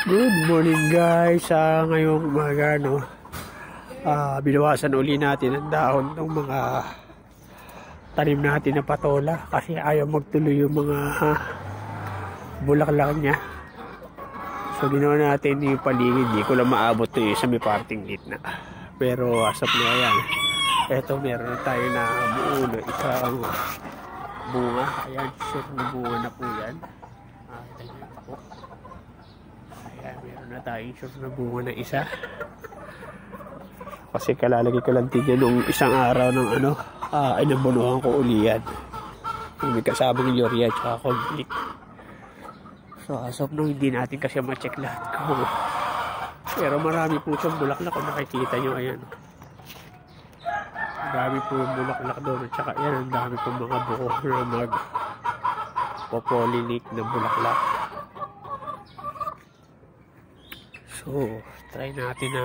Good morning guys. Ngayong umaga binawasan uli natin ang dahon ng mga tanim natin na patola kasi ayaw magtuloy yung mga bulaklak niya. So ginawa natin yung paligid, hindi ko lang maabot yung sa may parting gitna. Pero asap na yan. Eto meron na tayo na buo na isang bunga. Ayan, sure na bunga na po yan. Ayan, meron na tayong sure na bunga na isa. Kasi kalalagay ko lang tigyan nung isang araw ng inabunuhan ko uli yan. May kasabang urea at conflict. So as of now, hindi natin kasi ma-check lahat ko. Pero marami po siyang bulaklak kung nakikita nyo. Ayan. Marami po yung bulaklak doon. At saka yan, ang dami po mga buko na mag-pollinate na bulaklak. So, try natin na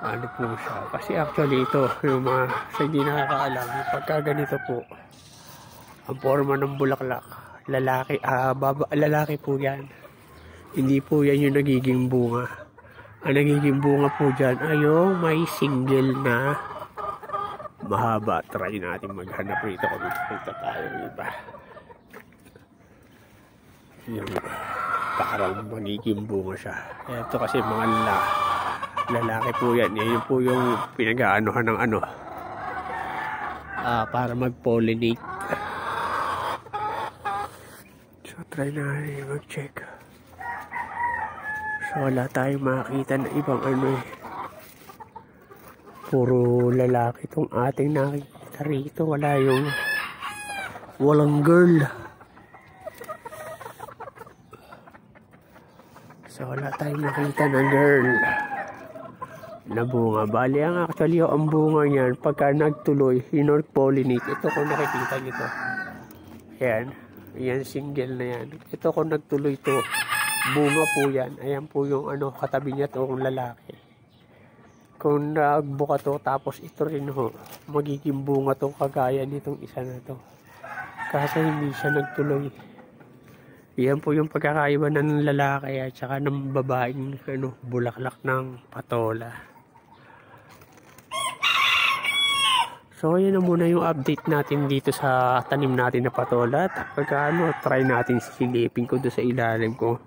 ano po siya. Kasi actually ito, yung mga sa hindi nakakaalam, pagka ganito po, ang forma ng bulaklak, lalaki po yan. Hindi po yan yung nagiging bunga. Ang nagiging bunga po dyan ay yung may single na mahaba. Try natin maghanap rito kung makikita tayo iba. Yung parang magiging bunga siya. Ito kasi mga lalaki po yan. Yan po yung pinag-aanohan ng para mag-pollinate. So try natin mag-check. So wala tayong makakita na ibang puro lalaki itong ating nakikita rito. Walang girl. So wala tayong makita na girl na bunga. Bali ang actually ang bunga niyan pagka nagtuloy, pollinate. Ito kung nakikita nyo to. Ayan. Ayan, single na yan. Ito kung nagtuloy to, bunga po yan. Ayan po yung katabi niya itong lalaki. Kung nagbuka to, tapos ito rin magiging bunga to kagaya nitong isa na to. Kasi hindi siya nagtuloy. Yan po yung pagkakaiba ng lalaki at saka ng babaeng bulaklak ng patola. So yun na muna yung update natin dito sa tanim natin na patola. At pagka try natin silipin ko doon sa ilalim ko.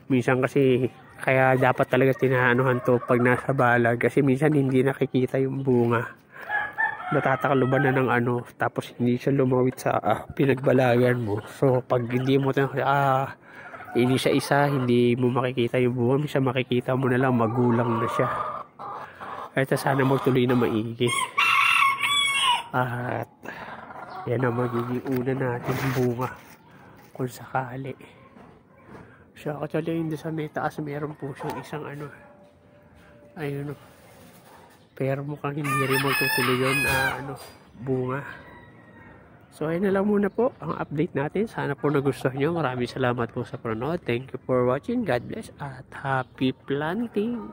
Minsan kasi kaya dapat talaga tinaanuhan to pag nasa balag kasi minsan hindi nakikita yung bunga. Natatakluban na ng tapos hindi siya lumawit sa pinagbalagan mo. So pag hindi mo isa-isa hindi mo makikita yung bunga, minsan makikita mo na lang magulang na siya. Kaya sana magtuloy na maigi. At yan ang magiging una natin bunga kung sakali. So actually hindi sa may taas meron po siyang isang ayun pero mukhang hindi rin magtutuloy yun bunga. So ayun na lang muna po ang update natin. Sana po nagustuhan nyo. Maraming salamat po sa panonood. Thank you for watching. God bless at happy planting.